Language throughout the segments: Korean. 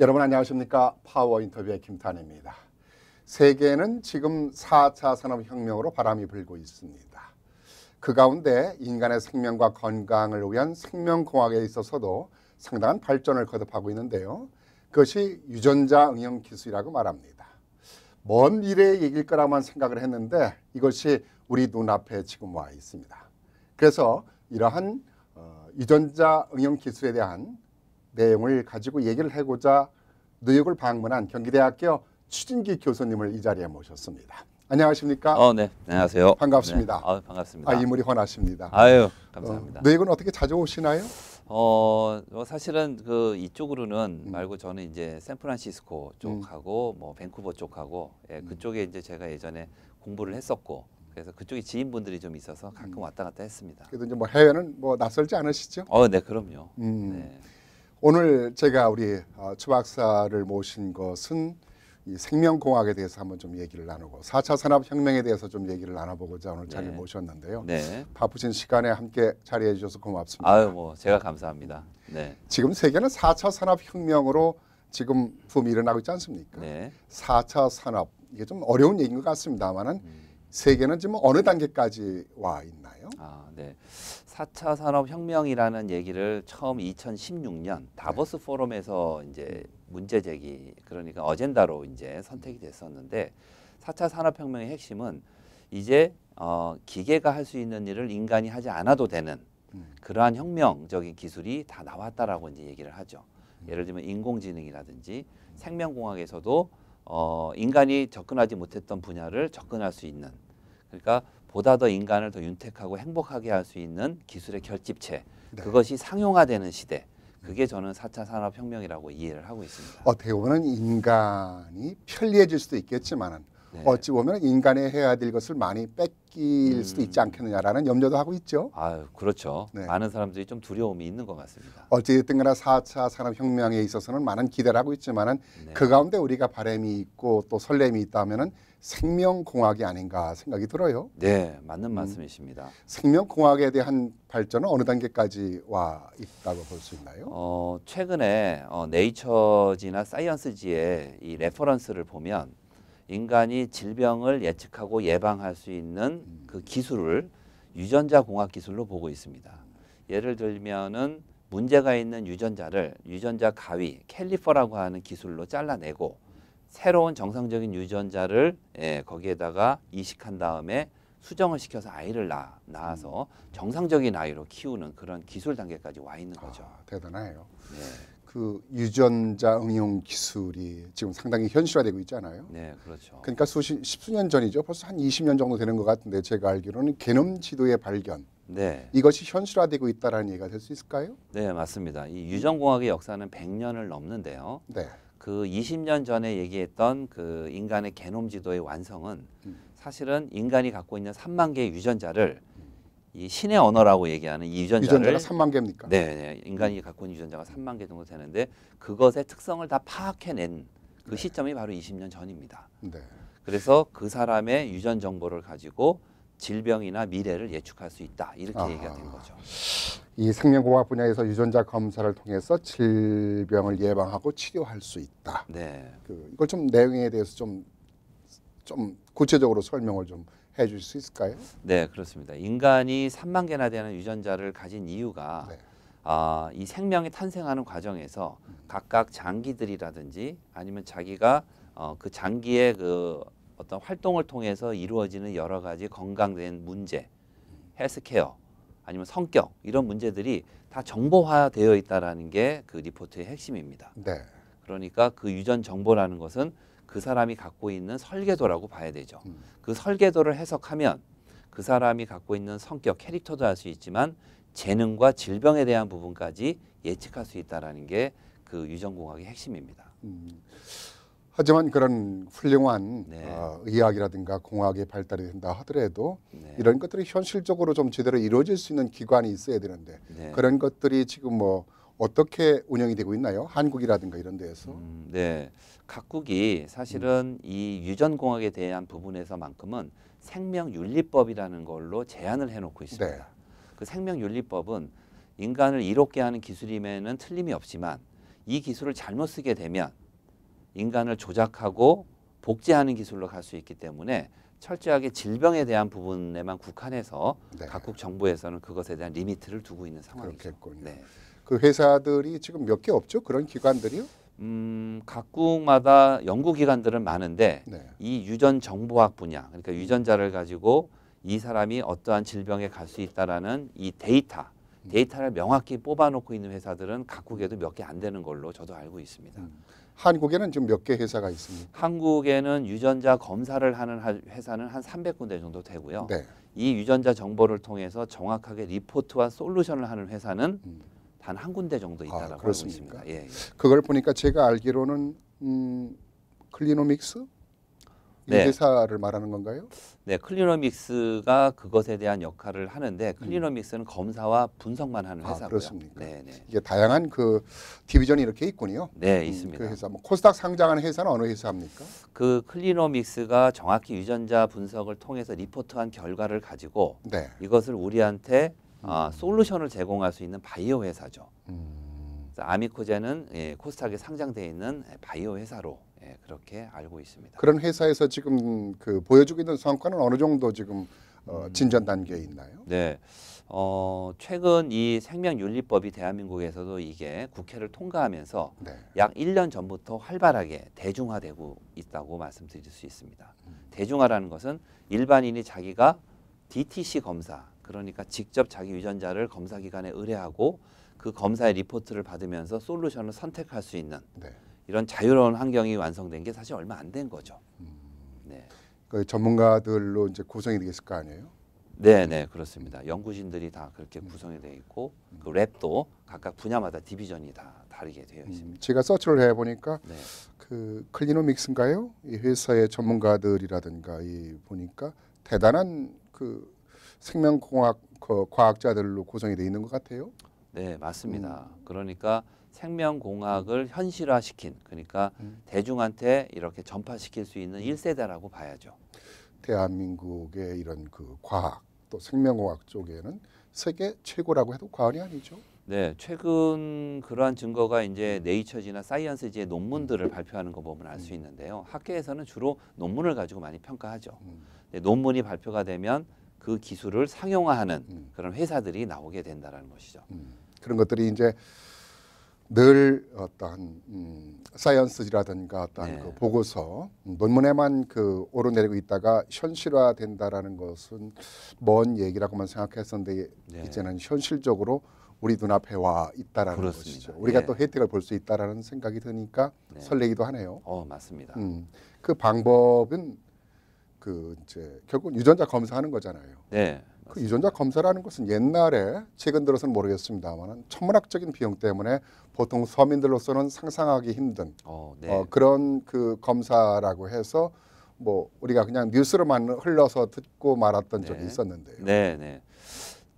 여러분 안녕하십니까? 파워 인터뷰의 김탄입니다. 세계는 지금 4차 산업혁명으로 바람이 불고 있습니다. 그 가운데 인간의 생명과 건강을 위한 생명공학에 있어서도 상당한 발전을 거듭하고 있는데요. 그것이 유전자 응용 기술이라고 말합니다. 먼 미래의 얘기일 거라고만 생각을 했는데 이것이 우리 눈앞에 지금 와 있습니다. 그래서 이러한 유전자 응용 기술에 대한 내용을 가지고 얘기를 해보자 뉴욕을 방문한 경기대학교 추진기 교수님을 이 자리에 모셨습니다. 안녕하십니까? 네, 안녕하세요. 반갑습니다. 네. 반갑습니다. 인물이 훤하십니다. 아유, 감사합니다. 뉴욕은 어떻게 자주 오시나요? 사실은 이쪽으로는 말고 저는 이제 샌프란시스코 쪽하고 뭐 밴쿠버 쪽하고 그쪽에 이제 제가 예전에 공부를 했었고 그래서 그쪽에 지인분들이 좀 있어서 가끔 왔다 갔다 했습니다. 그래도 이제 뭐 해외는 뭐 낯설지 않으시죠? 네, 그럼요. 네. 오늘 제가 우리 추 박사를 모신 것은 이 생명공학에 대해서 한번 좀 얘기를 나누고 4차 산업혁명에 대해서 좀 얘기를 나눠보고자 오늘 자리를 모셨는데요. 네. 바쁘신 시간에 함께 자리해 주셔서 고맙습니다. 아유, 뭐 제가 감사합니다. 네. 지금 세계는 4차 산업혁명으로 지금 붐이 일어나고 있지 않습니까? 네. 4차 산업, 이게 좀 어려운 얘기인 것 같습니다만은 세계는 지금 어느 단계까지 와 있나요? 네. 4차 산업혁명이라는 얘기를 처음 2016년 다보스 포럼에서 이제 문제 제기, 그러니까 어젠다로 이제 선택이 됐었는데 4차 산업혁명의 핵심은 이제 기계가 할 수 있는 일을 인간이 하지 않아도 되는 그러한 혁명적인 기술이 다 나왔다라고 이제 얘기를 하죠. 예를 들면 인공지능이라든지 생명공학에서도 인간이 접근하지 못했던 분야를 접근할 수 있는, 그러니까 보다 더 인간을 더 윤택하고 행복하게 할 수 있는 기술의 결집체, 그것이 상용화되는 시대, 그게 저는 4차 산업혁명이라고 이해를 하고 있습니다. 어떻게 보면 인간이 편리해질 수도 있겠지만은 어찌 보면 인간이 해야 될 것을 많이 뺏길 수도 있지 않겠느냐라는 염려도 하고 있죠. 아유, 그렇죠. 많은 사람들이 좀 두려움이 있는 것 같습니다. 어찌됐든 간에 4차 산업혁명에 있어서는 많은 기대를 하고 있지만은 그 가운데 우리가 바람이 있고 또 설렘이 있다면은 생명공학이 아닌가 생각이 들어요. 네, 맞는 말씀이십니다. 생명공학에 대한 발전은 어느 단계까지 와 있다고 볼 수 있나요? 최근에 네이처지나 사이언스지의 이 레퍼런스를 보면 인간이 질병을 예측하고 예방할 수 있는 그 기술을 유전자 공학 기술로 보고 있습니다. 예를 들면은 문제가 있는 유전자를 유전자 가위, 캘리퍼라고 하는 기술로 잘라내고 새로운 정상적인 유전자를 거기에다가 이식한 다음에 수정을 시켜서 아이를 낳아서 정상적인 아이로 키우는 그런 기술 단계까지 와 있는 거죠. 대단해요. 네. 그 유전자 응용 기술이 지금 상당히 현실화되고 있잖아요. 네, 그렇죠. 그러니까 십수년 전이죠. 벌써 한 20년 정도 되는 것 같은데 제가 알기로는 게놈 지도의 발견. 네. 이것이 현실화되고 있다라는 얘기가 될 수 있을까요? 네, 맞습니다. 이 유전공학의 역사는 100년을 넘는데요. 네. 그 20년 전에 얘기했던 그 인간의 게놈 지도의 완성은 사실은 인간이 갖고 있는 3만 개의 유전자를 이 신의 언어라고 얘기하는 이 유전자가 3만 개입니까? 네, 인간이 갖고 있는 유전자가 3만 개 정도 되는데 그것의 특성을 다 파악해낸 그 시점이 바로 20년 전입니다. 네. 그래서 그 사람의 유전 정보를 가지고 질병이나 미래를 예측할 수 있다, 이렇게 얘기가 된 거죠. 이 생명공학 분야에서 유전자 검사를 통해서 질병을 예방하고 치료할 수 있다. 네. 이걸 좀 내용에 대해서 좀 구체적으로 설명을 좀 해주실 수 있을까요? 네, 그렇습니다. 인간이 3만 개나 되는 유전자를 가진 이유가 이 생명이 탄생하는 과정에서 각각 장기들이라든지 아니면 자기가 그 장기의 그 어떤 활동을 통해서 이루어지는 여러 가지 건강된 문제, 헬스케어, 아니면 성격, 이런 문제들이 다 정보화되어 있다라는 게 그 리포트의 핵심입니다. 네. 그러니까 그 유전 정보라는 것은 그 사람이 갖고 있는 설계도라고 봐야 되죠. 그 설계도를 해석하면 그 사람이 갖고 있는 성격, 캐릭터도 알 수 있지만 재능과 질병에 대한 부분까지 예측할 수 있다라는 게 그 유전공학의 핵심입니다. 하지만 그런 훌륭한 의학이라든가 공학의 발달이 된다 하더라도 이런 것들이 현실적으로 좀 제대로 이루어질 수 있는 기관이 있어야 되는데 그런 것들이 지금 뭐 어떻게 운영이 되고 있나요? 한국이라든가 이런 데에서? 네, 각국이 사실은 이 유전공학에 대한 부분에서만큼은 생명윤리법이라는 걸로 제한을 해놓고 있습니다. 그 생명윤리법은 인간을 이롭게 하는 기술임에는 틀림이 없지만 이 기술을 잘못 쓰게 되면 인간을 조작하고 복제하는 기술로 갈 수 있기 때문에 철저하게 질병에 대한 부분에만 국한해서 네. 각국 정부에서는 그것에 대한 리미트를 두고 있는 상황이죠. 그렇겠군요. 네. 그 회사들이 지금 몇 개 없죠? 그런 기관들이요? 각국마다 연구기관들은 많은데 네. 이 유전 정보학 분야, 그러니까 유전자를 가지고 이 사람이 어떠한 질병에 갈 수 있다라는 이 데이터를 명확히 뽑아놓고 있는 회사들은 각국에도 몇 개 안 되는 걸로 저도 알고 있습니다. 한국에는 지금 몇 개 회사가 있습니까? 한국에는 유전자 검사를 하는 회사는 한 300군데 정도 되고요. 네. 이 유전자 정보를 통해서 정확하게 리포트와 솔루션을 하는 회사는 단 한 군데 정도 있다라고 알고 그렇습니까? 있습니다. 예, 예. 그걸 보니까 제가 알기로는 클리노믹스 이 네. 회사를 말하는 건가요? 네, 클리노믹스가 그것에 대한 역할을 하는데 클리노믹스는 검사와 분석만 하는 회사고요. 그렇습니까? 네, 네. 이게 다양한 그 디비전이 이렇게 있군요. 네, 있습니다. 그 회사 뭐 코스닥 상장하는 회사는 어느 회사입니까? 그 클리노믹스가 정확히 유전자 분석을 통해서 리포트한 결과를 가지고 네. 이것을 우리한테 솔루션을 제공할 수 있는 바이오 회사죠. 그래서 아미코제는 코스닥에 상장되어 있는 바이오 회사로 그렇게 알고 있습니다. 그런 회사에서 지금 그 보여주고 있는 성과는 어느 정도 지금 진전 단계에 있나요? 네. 최근 이 생명윤리법이 대한민국에서도 이게 국회를 통과하면서 네. 약 1년 전부터 활발하게 대중화되고 있다고 말씀드릴 수 있습니다. 대중화라는 것은 일반인이 자기가 DTC 검사, 그러니까 직접 자기 유전자를 검사기관에 의뢰하고 그 검사의 리포트를 받으면서 솔루션을 선택할 수 있는 네. 이런 자유로운 환경이 완성된 게 사실 얼마 안 된 거죠. 네. 그 전문가들로 이제 구성이 되겠을 거 아니에요? 네, 네, 그렇습니다. 연구진들이 다 그렇게 구성이 되어 있고 그 랩도 각각 분야마다 디비전이 다 다르게 되어 있습니다. 제가 서치를 해보니까 네. 그 클리노믹스인가요? 이 회사의 전문가들이라든가 이 보니까 대단한 그 생명공학 과학자들로 구성이 되어 있는 것 같아요. 네, 맞습니다. 그러니까 생명공학을 현실화시킨, 그러니까 대중한테 이렇게 전파시킬 수 있는 1세대라고 봐야죠. 대한민국의 이런 그 과학 또 생명공학 쪽에는 세계 최고라고 해도 과언이 아니죠. 네, 최근 그러한 증거가 이제 네이처지나 사이언스지의 논문들을 발표하는 거 보면 알 수 있는데요. 학계에서는 주로 논문을 가지고 많이 평가하죠. 논문이 발표가 되면 그 기술을 상용화하는 그런 회사들이 나오게 된다라는 것이죠. 그런 것들이 이제 늘 어떠한 사이언스라든가 어떠한 네. 그 보고서 논문에만 그 오르내리고 있다가 현실화된다라는 것은 먼 얘기라고만 생각했었는데 네. 이제는 현실적으로 우리 눈앞에 와 있다라는 그렇습니다. 것이죠. 우리가 예. 또 혜택을 볼 수 있다라는 생각이 드니까 네. 설레기도 하네요. 맞습니다. 그 방법은 그 이제 결국 유전자 검사하는 거잖아요. 네. 그 유전자 검사라는 것은 옛날에 최근 들어서는 모르겠습니다만 천문학적인 비용 때문에 보통 서민들로서는 상상하기 힘든 네. 그런 그 검사라고 해서 뭐 우리가 그냥 뉴스로만 흘러서 듣고 말았던 네. 적이 있었는데요. 네, 네.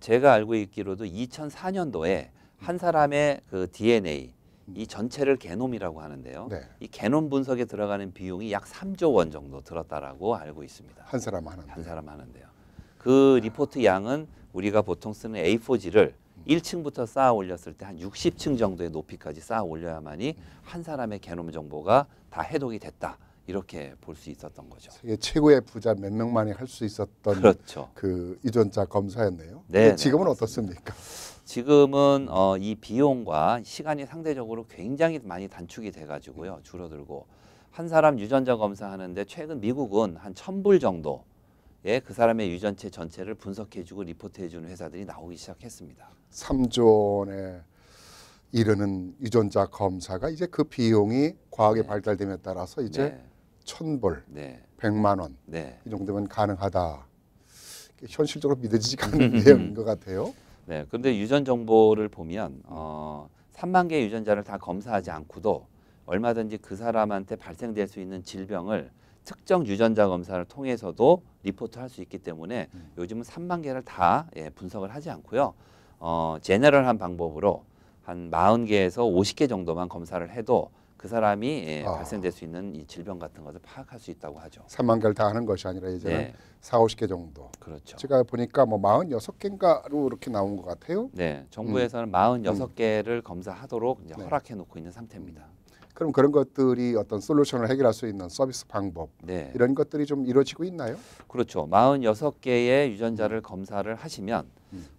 제가 알고 있기로도 2004년도에 한 사람의 그 DNA 이 전체를 게놈이라고 하는데요. 네. 이 게놈 분석에 들어가는 비용이 약 3조 원 정도 들었다라고 알고 있습니다. 한 사람 하는데. 한 사람 하는데요. 그 리포트 양은 우리가 보통 쓰는 A4지를 1층부터 쌓아 올렸을 때 한 60층 정도의 높이까지 쌓아 올려야만이 한 사람의 게놈 정보가 다 해독이 됐다. 이렇게 볼 수 있었던 거죠. 세계 최고의 부자 몇 명만이 할 수 있었던 그렇죠. 그 유전자 검사였네요. 네, 근데 지금은 네, 어떻습니까? 지금은 이 비용과 시간이 상대적으로 굉장히 많이 단축이 돼가지고요. 줄어들고 한 사람 유전자 검사하는데 최근 미국은 한 1,000불 정도의 그 사람의 유전체 전체를 분석해주고 리포트해주는 회사들이 나오기 시작했습니다. 3조 원에 이르는 유전자 검사가 이제 그 비용이 과학의 네. 발달됨에 따라서 이제 네, 1,000불, 네, 100만 원 이 네, 정도면 가능하다. 현실적으로 믿어지지가 않는 내용인 것 같아요. 네. 그런데 유전 정보를 보면 3만 개의 유전자를 다 검사하지 않고도 얼마든지 그 사람한테 발생될 수 있는 질병을 특정 유전자 검사를 통해서도 리포트할 수 있기 때문에 요즘은 3만 개를 다 분석을 하지 않고요. 제너럴한 방법으로 한 40개에서 50개 정도만 검사를 해도 그 그 사람이 예, 아. 발생될 수 있는 이 질병 같은 것을 파악할 수 있다고 하죠. 3만 개를 다 하는 것이 아니라 이제는 네. 4, 50개 정도. 그렇죠. 제가 보니까 뭐 46개인가로 이렇게 나온 것 같아요. 네, 정부에서는 46개를 검사하도록 이제 네. 허락해 놓고 있는 상태입니다. 그럼 그런 것들이 어떤 솔루션을 해결할 수 있는 서비스 방법 네. 이런 것들이 좀 이루어지고 있나요? 그렇죠. 46개의 유전자를 검사를 하시면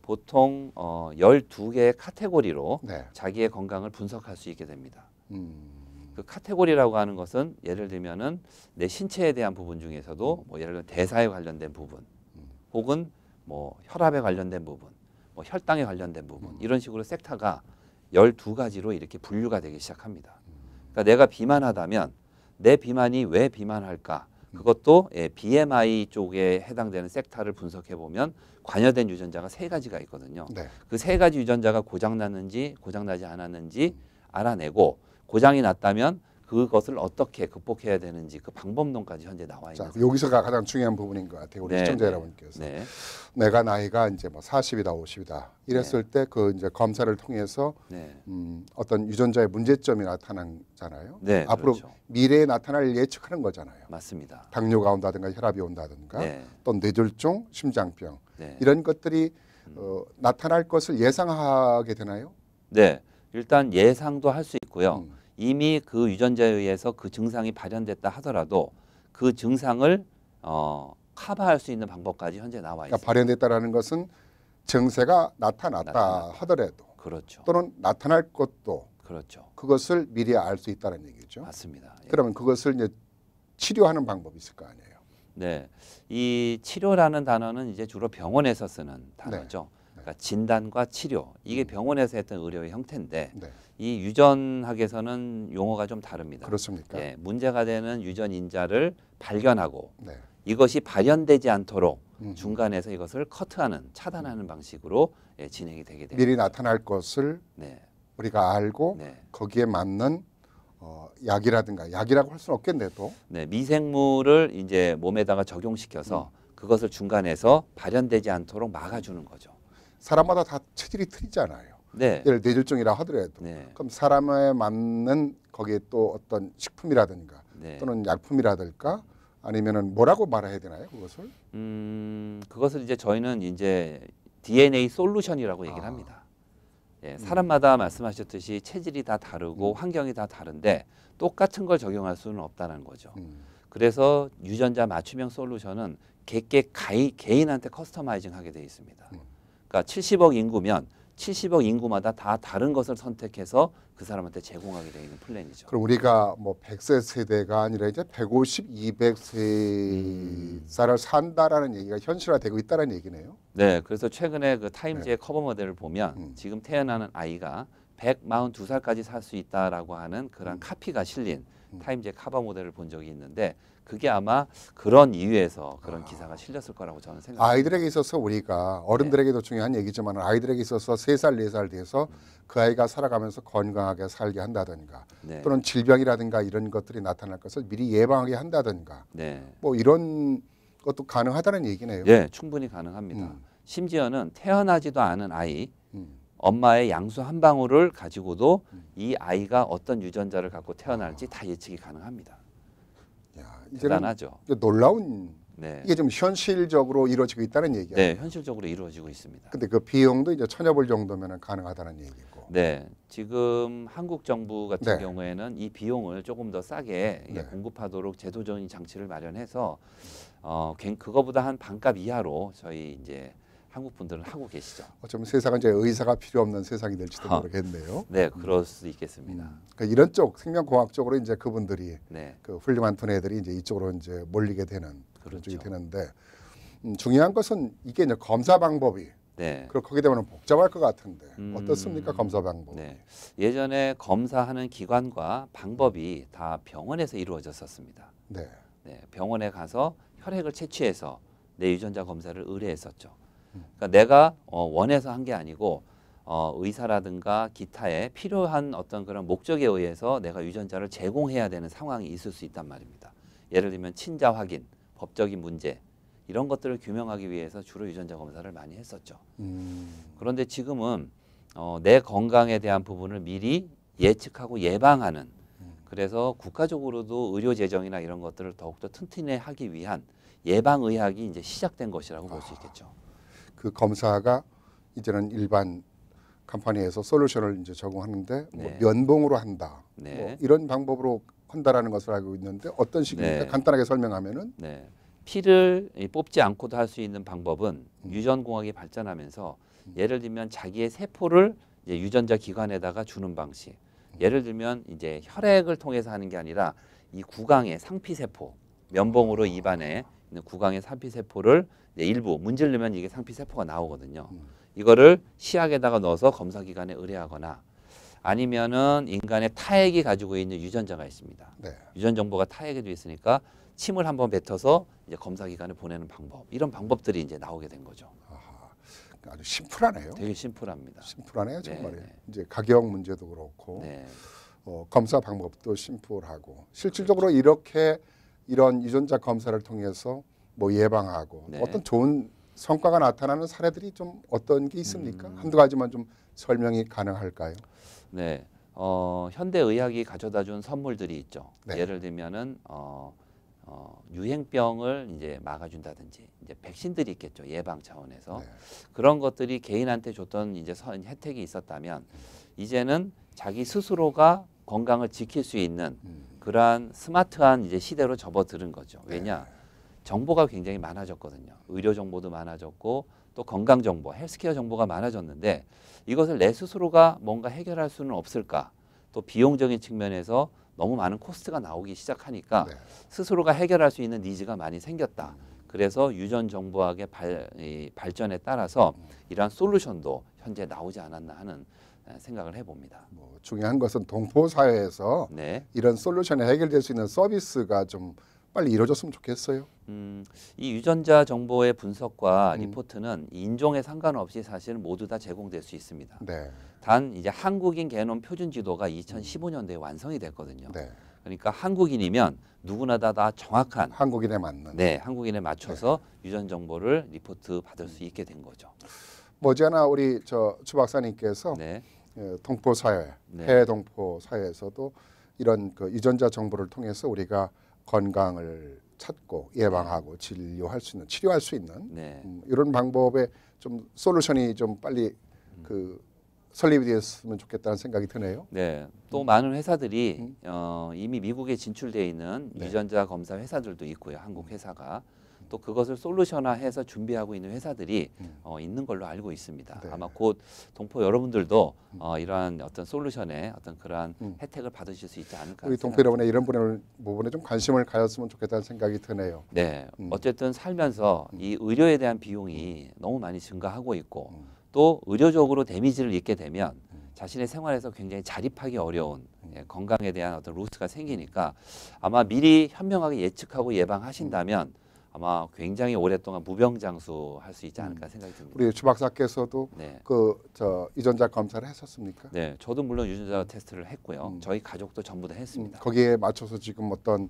보통 12개의 카테고리로 네. 자기의 건강을 분석할 수 있게 됩니다. 음, 그 카테고리라고 하는 것은 예를 들면은 내 신체에 대한 부분 중에서도 뭐 예를 들면 대사에 관련된 부분, 혹은 뭐 혈압에 관련된 부분, 뭐 혈당에 관련된 부분 이런 식으로 섹터가 12가지로 이렇게 분류가 되기 시작합니다. 그러니까 내가 비만하다면 내 비만이 왜 비만할까? 그것도 BMI 쪽에 해당되는 섹터를 분석해 보면 관여된 유전자가 3가지가 있거든요. 네. 그 3가지 유전자가 고장났는지 고장나지 않았는지 알아내고 고장이 났다면 그것을 어떻게 극복해야 되는지 그 방법론까지 현재 나와 있는 자, 여기서가 가장 중요한 부분인 것 같아요. 우리 네, 시청자 네. 여러분께서 네. 내가 나이가 이제 뭐 40이다, 50이다 이랬을 때 그 이제 검사를 통해서 네. 어떤 유전자의 문제점이 나타나잖아요. 네, 앞으로 그렇죠. 미래에 나타날 예측하는 거잖아요. 맞습니다. 당뇨가 온다든가 혈압이 온다든가 네. 또 뇌졸중, 심장병 네. 이런 것들이 나타날 것을 예상하게 되나요? 네. 일단 예상도 할 수 있고요. 음. 이미 그 유전자에 의해서 그 증상이 발현됐다 하더라도 그 증상을 커버할 수 있는 방법까지 현재 나와 그러니까 있습니다. 발현됐다라는 것은 증세가 나타났다 하더라도 그렇죠. 또는 나타날 것도 그렇죠. 그것을 미리 알 수 있다는 얘기죠. 맞습니다. 예. 그러면 그것을 이제 치료하는 방법이 있을 거 아니에요. 네. 이 치료라는 단어는 이제 주로 병원에서 쓰는 단어죠. 그러니까 진단과 치료. 이게 병원에서 했던 의료의 형태인데 네. 이 유전학에서는 용어가 좀 다릅니다. 그렇습니까? 예, 문제가 되는 유전 인자를 발견하고 네. 이것이 발현되지 않도록 음. 중간에서 이것을 커트하는 차단하는 방식으로 예, 진행이 되게 됩니다. 미리 나타날 것을 네, 우리가 알고 네, 거기에 맞는 약이라든가 약이라고 할 수는 없겠네도 네. 미생물을 이제 몸에다가 적용시켜서 그것을 중간에서 발현되지 않도록 막아주는 거죠. 사람마다 다 체질이 틀리잖아요. 네, 예를 뇌졸중이라 하더라도 네, 그럼 사람에 맞는 거기에 또 어떤 식품이라든가 네. 또는 약품이라든가 아니면은 뭐라고 말해야 되나요? 그것을 그것을 이제 저희는 이제 DNA 솔루션이라고 얘기를 아. 합니다. 예, 사람마다 말씀하셨듯이 체질이 다 다르고 환경이 다 다른데 똑같은 걸 적용할 수는 없다는 거죠. 그래서 유전자 맞춤형 솔루션은 개인한테 커스터마이징하게 돼 있습니다. 그러니까 70억 인구면 70억 인구마다 다 다른 것을 선택해서 그 사람한테 제공하게 되어 있는 플랜이죠. 그럼 우리가 뭐 100세 세대가 아니라 이제 150, 200세를 산다라는 얘기가 현실화되고 있다는 얘기네요. 네, 그래서 최근에 그 타임즈의 커버 모델을 보면 음. 지금 태어나는 아이가 142살까지 살 수 있다라고 하는 그런 카피가 실린 타임즈의 커버 모델을 본 적이 있는데 그게 아마 그런 이유에서 그런 기사가 실렸을 거라고 저는 생각합니다. 아이들에게 있어서 우리가 어른들에게도 중요한 얘기지만 아이들에게 있어서 3살, 4살 돼서 그 아이가 살아가면서 건강하게 살게 한다든가 네, 또는 질병이라든가 이런 것들이 나타날 것을 미리 예방하게 한다든가 네, 뭐 이런 것도 가능하다는 얘기네요. 예, 충분히 가능합니다. 심지어는 태어나지도 않은 아이, 엄마의 양수 한 방울을 가지고도 이 아이가 어떤 유전자를 갖고 태어날지 다 예측이 가능합니다. 야, 이제는 대단하죠. 놀라운 네, 이게 좀 현실적으로 이루어지고 있다는 얘기예요. 네, 현실적으로 이루어지고 있습니다. 근데 그 비용도 이제 천여불 정도면 가능하다는 얘기고. 네, 지금 한국 정부 같은 네. 경우에는 이 비용을 조금 더 싸게 네. 공급하도록 제도적인 장치를 마련해서 그거보다 한 반값 이하로 저희 이제 한국 분들은 하고 계시죠. 어쩌면 세상은 이제 의사가 필요 없는 세상이 될지도 모르겠네요. 네, 그럴 수 있겠습니다. 그러니까 이런 쪽 생명공학 쪽으로 이제 그분들이 네, 그 훌륭한 두뇌들이 이제 이쪽으로 이제 몰리게 되는 그런 그렇죠. 쪽이 되는데 중요한 것은 이게 이제 검사 방법이 네. 그렇게 하게 되면 복잡할 것 같은데 어떻습니까 검사 방법이? 네. 예전에 검사하는 기관과 방법이 다 병원에서 이루어졌었습니다. 네. 네, 병원에 가서 혈액을 채취해서 내 유전자 검사를 의뢰했었죠. 그러니까 내가 원해서 한 게 아니고 의사라든가 기타에 필요한 어떤 그런 목적에 의해서 내가 유전자를 제공해야 되는 상황이 있을 수 있단 말입니다. 예를 들면 친자 확인, 법적인 문제 이런 것들을 규명하기 위해서 주로 유전자 검사를 많이 했었죠. 그런데 지금은 내 건강에 대한 부분을 미리 예측하고 예방하는 그래서 국가적으로도 의료 재정이나 이런 것들을 더욱더 튼튼하기 위한 예방 의학이 이제 시작된 것이라고 볼 수 있겠죠. 그 검사가 이제는 일반 컴퍼니에서 솔루션을 이제 제공하는데 뭐 네. 면봉으로 한다. 네. 뭐 이런 방법으로 한다라는 것을 알고 있는데 어떤 식입니까? 네. 간단하게 설명하면은 네. 피를 뽑지 않고도 할 수 있는 방법은 유전공학이 발전하면서 예를 들면 자기의 세포를 이제 유전자 기관에다가 주는 방식. 예를 들면 이제 혈액을 통해서 하는 게 아니라 이 구강의 상피세포, 면봉으로 입안에 있는 구강의 상피세포를 일부 문지르면 이게 상피세포가 나오거든요. 이거를 시약에다가 넣어서 검사기관에 의뢰하거나 아니면은 인간의 타액이 가지고 있는 유전자가 있습니다. 네. 유전 정보가 타액에도 있으니까 침을 한번 뱉어서 이제 검사기관에 보내는 방법, 이런 방법들이 이제 나오게 된 거죠. 아하, 아주 심플하네요. 되게 심플합니다. 심플하네요, 정말. 네. 이제 가격 문제도 그렇고 네. 검사 방법도 심플하고 실질적으로 이렇게 이런 유전자 검사를 통해서 뭐 예방하고 네. 어떤 좋은 성과가 나타나는 사례들이 좀 어떤 게 있습니까? 한두 가지만 좀 설명이 가능할까요? 네. 현대 의학이 가져다 준 선물들이 있죠. 네. 예를 들면은 유행병을 이제 막아준다든지 이제 백신들이 있겠죠. 예방 차원에서 네. 그런 것들이 개인한테 줬던 이제 혜택이 있었다면 이제는 자기 스스로가 건강을 지킬 수 있는 그러한 스마트한 이제 시대로 접어드는 거죠. 왜냐? 정보가 굉장히 많아졌거든요. 의료 정보도 많아졌고 또 건강 정보, 헬스케어 정보가 많아졌는데 이것을 내 스스로가 뭔가 해결할 수는 없을까? 또 비용적인 측면에서 너무 많은 코스트가 나오기 시작하니까 네. 스스로가 해결할 수 있는 니즈가 많이 생겼다. 그래서 유전 정보학의 발전에 따라서 이러한 솔루션도 현재 나오지 않았나 하는 생각을 해봅니다. 뭐 중요한 것은 동포 사회에서 네. 이런 솔루션이 해결될 수 있는 서비스가 좀 빨리 이루어졌으면 좋겠어요. 이 유전자 정보의 분석과 리포트는 인종에 상관없이 사실 모두 다 제공될 수 있습니다. 네. 단 이제 한국인 게놈 표준 지도가 2015년도에 완성이 됐거든요. 네. 그러니까 한국인이면 누구나 다 정확한 한국인에 맞는. 네, 한국인에 맞춰서 유전 정보를 리포트 받을 수 있게 된 거죠. 머지않아 우리 추 박사님께서 네. 동포 사회, 네. 해외 동포 사회에서도 이런 그 유전자 정보를 통해서 우리가 건강을 찾고 예방하고 진료할 수 있는, 치료할 수 있는 네. 이런 방법에 좀 솔루션이 좀 빨리 그 설립이 되었으면 좋겠다는 생각이 드네요. 네. 또 많은 회사들이 이미 미국에 진출되어 있는 네. 유전자 검사 회사들도 있고요. 한국 회사가. 또 그것을 솔루션화해서 준비하고 있는 회사들이 있는 걸로 알고 있습니다. 네. 아마 곧 동포 여러분들도 이러한 어떤 솔루션에 어떤 그러한 혜택을 받으실 수 있지 않을까. 우리 동포 여러분의 이런 부분에 좀 관심을 가졌으면 좋겠다는 생각이 드네요. 네. 어쨌든 살면서 이 의료에 대한 비용이 너무 많이 증가하고 있고 또 의료적으로 데미지를 입게 되면 자신의 생활에서 굉장히 자립하기 어려운 건강에 대한 어떤 로스가 생기니까 아마 미리 현명하게 예측하고 예방하신다면 아마 굉장히 오랫동안 무병장수할 수 있지 않을까 생각이 듭니다. 우리 추 박사께서도 네. 유전자 검사를 했었습니까? 네, 저도 물론 유전자 테스트를 했고요. 저희 가족도 전부 다 했습니다. 거기에 맞춰서 지금 어떤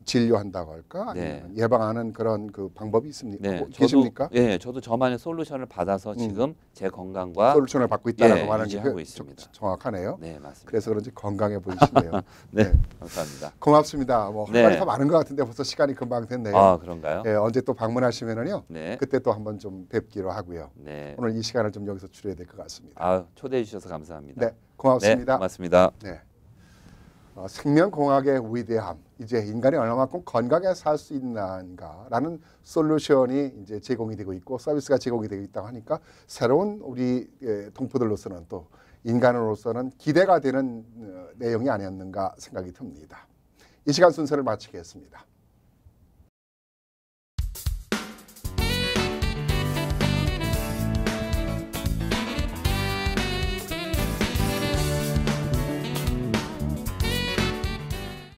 진료한다고 할까? 아니면 네. 예방하는 그런 그 방법이 있습니까? 네, 계십니까? 네, 저도 저만의 솔루션을 받아서 지금 제 건강과 솔루션을 받고 있다라고 예, 말하는 게 유지하고 있습니다. 정확하네요. 네, 맞습니다. 그래서 그런지 건강해 보이시네요. 네, 감사합니다. 고맙습니다. 뭐 할 네. 말이 더 많은 것 같은데 벌써 시간이 금방 됐네요. 아, 그런가요? 예, 언제 또 방문하시면은요. 네. 그때 또 한번 좀 뵙기로 하고요. 네. 오늘 이 시간을 좀 여기서 줄여야 될 것 같습니다. 아, 초대해 주셔서 감사합니다. 네, 고맙습니다. 네, 고맙습니다. 네. 생명공학의 위대함, 이제 인간이 얼마만큼 건강하게 살 수 있는가라는 솔루션이 이제 제공이 되고 있고 서비스가 제공이 되고 있다고 하니까 새로운 우리 동포들로서는 또 인간으로서는 기대가 되는 내용이 아니었는가 생각이 듭니다. 이 시간 순서를 마치겠습니다.